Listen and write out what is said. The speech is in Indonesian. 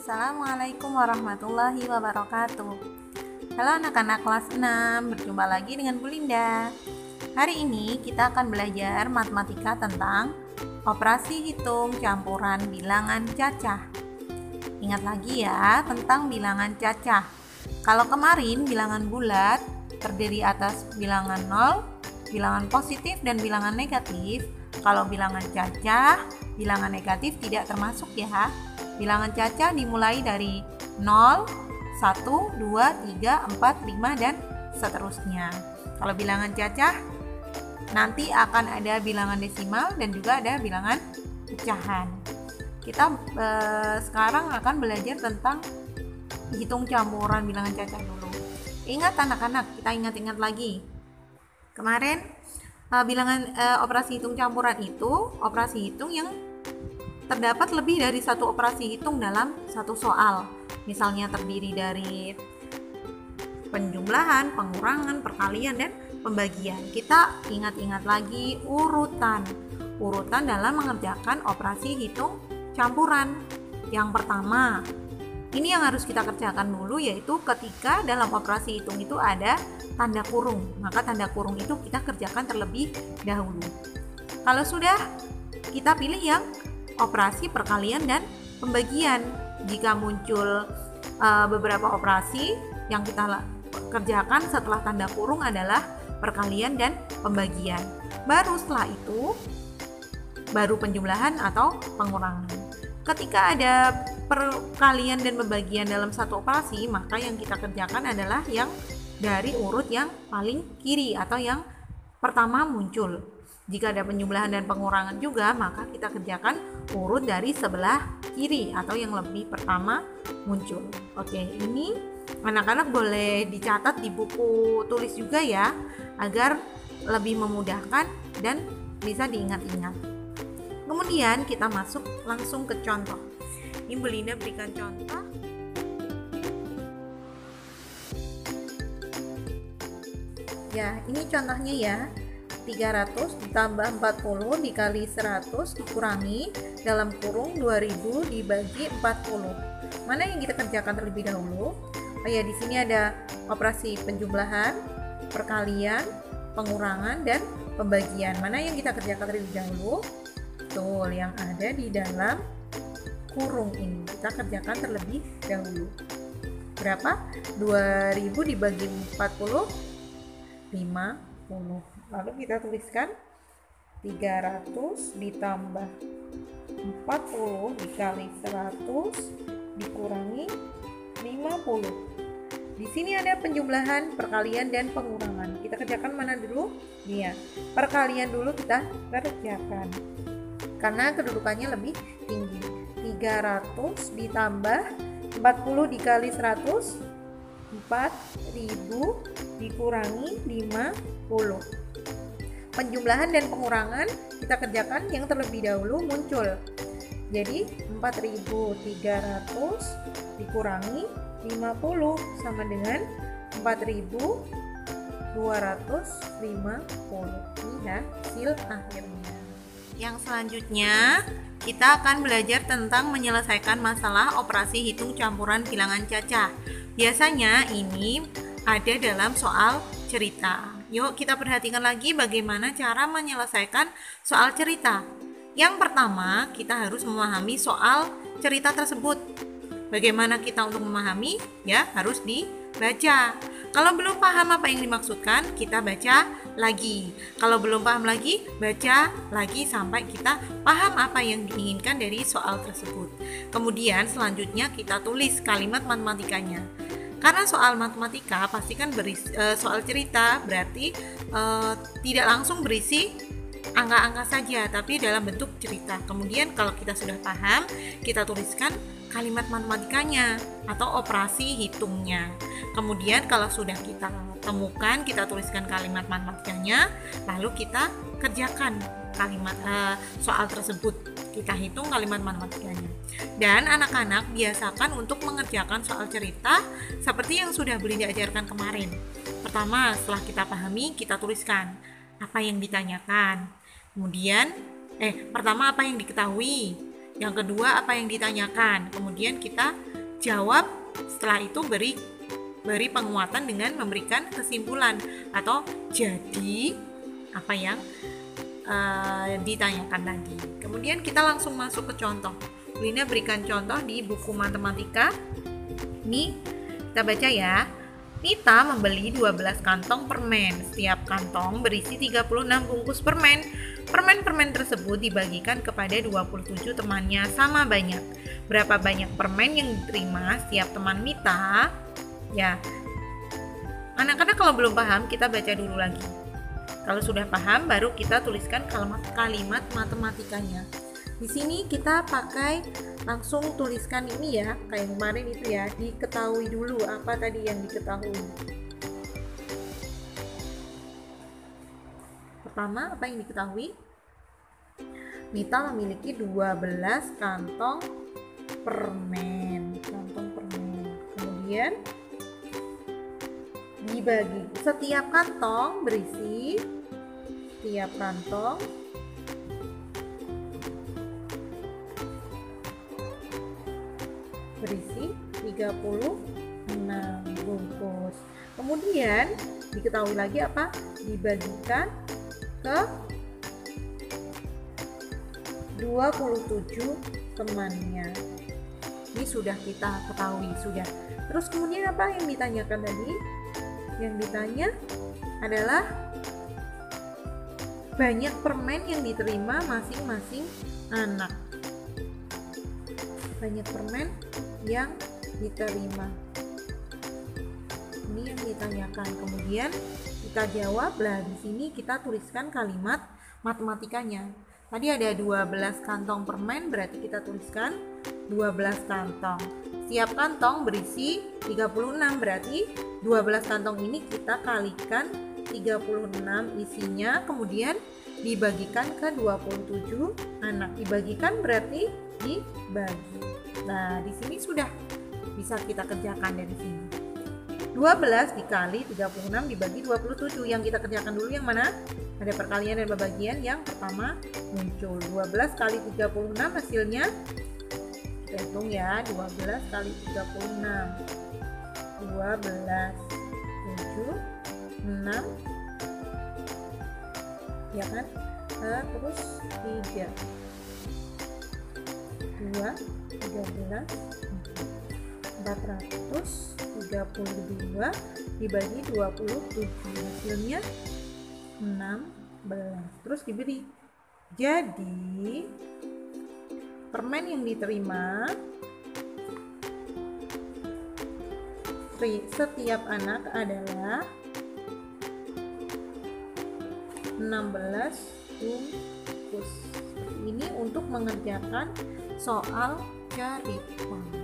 Assalamualaikum warahmatullahi wabarakatuh. Halo anak-anak kelas 6, berjumpa lagi dengan Bu Linda. Hari ini kita akan belajar matematika tentang operasi hitung campuran bilangan cacah. Ingat lagi ya tentang bilangan cacah. Kalau kemarin bilangan bulat terdiri atas bilangan 0, bilangan positif dan bilangan negatif. Kalau bilangan cacah, bilangan negatif tidak termasuk ya. Bilangan cacah dimulai dari 0, 1, 2, 3, 4, 5, dan seterusnya. Kalau bilangan cacah, nanti akan ada bilangan desimal dan juga ada bilangan pecahan. Kita sekarang akan belajar tentang hitung campuran bilangan cacah dulu. Ingat anak-anak, kita ingat-ingat lagi. Kemarin operasi hitung campuran itu operasi hitung yang terdapat lebih dari satu operasi hitung dalam satu soal. Misalnya terdiri dari penjumlahan, pengurangan, perkalian, dan pembagian. Kita ingat-ingat lagi urutan dalam mengerjakan operasi hitung campuran. Yang pertama, ini yang harus kita kerjakan dulu, yaitu ketika dalam operasi hitung itu ada tanda kurung, maka tanda kurung itu kita kerjakan terlebih dahulu. Kalau sudah, kita pilih yang operasi perkalian dan pembagian. Jika muncul beberapa operasi yang kita kerjakan setelah tanda kurung adalah perkalian dan pembagian. Baru setelah itu baru penjumlahan atau pengurangan. Ketika ada perkalian dan pembagian dalam satu operasi, maka yang kita kerjakan adalah yang dari urut yang paling kiri atau yang pertama muncul. Jika ada penjumlahan dan pengurangan juga, maka kita kerjakan urut dari sebelah kiri atau yang lebih pertama muncul. Oke, ini anak-anak boleh dicatat di buku tulis juga ya, agar lebih memudahkan dan bisa diingat-ingat. Kemudian kita masuk langsung ke contoh. Ini Bu Linda berikan contoh. Ya, ini contohnya ya. 300 ditambah 40 dikali 100 dikurangi dalam kurung 2000 dibagi 40. Mana yang kita kerjakan terlebih dahulu? Oh ya, di sini ada operasi penjumlahan, perkalian, pengurangan, dan pembagian. Mana yang kita kerjakan terlebih dahulu? Betul, yang ada di dalam kurung ini kita kerjakan terlebih dahulu. Berapa? 2000 dibagi 40, 50. Lalu kita tuliskan 300 ditambah 40 dikali 100 dikurangi 50. Di sini ada penjumlahan, perkalian, dan pengurangan. Kita kerjakan mana dulu? Iya, perkalian dulu kita kerjakan karena kedudukannya lebih tinggi. 300 ditambah 40 dikali 100, 4000 dikurangi 50. Penjumlahan dan pengurangan kita kerjakan yang terlebih dahulu muncul. Jadi 4300 dikurangi 50 sama dengan 4250. Ini hasil akhirnya. Yang selanjutnya kita akan belajar tentang menyelesaikan masalah operasi hitung campuran bilangan cacah. Biasanya ini ada dalam soal cerita. Yuk kita perhatikan lagi bagaimana cara menyelesaikan soal cerita. Yang pertama, kita harus memahami soal cerita tersebut. Bagaimana kita untuk memahami? Ya, harus dibaca. Kalau belum paham apa yang dimaksudkan, kita baca lagi. Kalau belum paham lagi, baca lagi sampai kita paham apa yang diinginkan dari soal tersebut. Kemudian selanjutnya kita tulis kalimat matematikanya. Karena soal matematika pasti kan soal cerita, berarti tidak langsung berisi angka-angka saja, tapi dalam bentuk cerita. Kemudian kalau kita sudah paham, kita tuliskan kalimat matematikanya atau operasi hitungnya. Kemudian kalau sudah kita temukan, kita tuliskan kalimat matematikanya, lalu kita kerjakan kalimat soal tersebut. Kita hitung kalimat matematikanya. Dan anak-anak biasakan untuk mengerjakan soal cerita seperti yang sudah Bu Linda ajarkan kemarin. Pertama, setelah kita pahami, kita tuliskan apa yang ditanyakan. Kemudian, pertama apa yang diketahui. Yang kedua, apa yang ditanyakan. Kemudian kita jawab, setelah itu beri penguatan dengan memberikan kesimpulan atau jadi apa yang ditanyakan tadi. Kemudian kita langsung masuk ke contoh. Lina berikan contoh di buku matematika. Nih, kita baca ya. Nita membeli 12 kantong permen. Setiap kantong berisi 36 bungkus permen. Permen-permen tersebut dibagikan kepada 27 temannya sama banyak. Berapa banyak permen yang diterima setiap teman Nita? Ya, anak-anak kalau belum paham, kita baca dulu lagi. Kalau sudah paham, baru kita tuliskan kalimat matematikanya. Di sini kita pakai langsung tuliskan ini ya, kayak kemarin itu ya, diketahui dulu apa tadi yang diketahui. Pertama, apa yang diketahui? Nita memiliki 12 kantong permen. Kemudian dibagi. Setiap kantong berisi 36 bungkus. Kemudian diketahui lagi apa? Dibagikan ke 27 temannya. Ini sudah kita ketahui, sudah. Terus kemudian apa yang ditanyakan tadi? Yang ditanya adalah banyak permen yang diterima masing-masing anak. Banyak permen yang diterima. Ini yang ditanyakan. Kemudian kita jawab. Lah di sini kita tuliskan kalimat matematikanya. Tadi ada 12 kantong permen, berarti kita tuliskan 12 kantong. Setiap kantong berisi 36, berarti 12 kantong ini kita kalikan 36 isinya, kemudian dibagikan ke 27 anak. Dibagikan berarti dibagi. Nah, di sini sudah bisa kita kerjakan dari sini. 12 dikali 36 dibagi 27. Yang kita kerjakan dulu yang mana? Ada perkalian dan pembagian. Yang pertama muncul 12 kali 36 hasilnya, kita hitung ya, 12 kali 36, 12, 7, 6, ya kan? Terus 3, 2, 13, 432 dibagi 27, hasilnya 16. Terus diberi. Jadi permen yang diterima setiap anak adalah 16 bungkus. Ini untuk mengerjakan soal cari uang.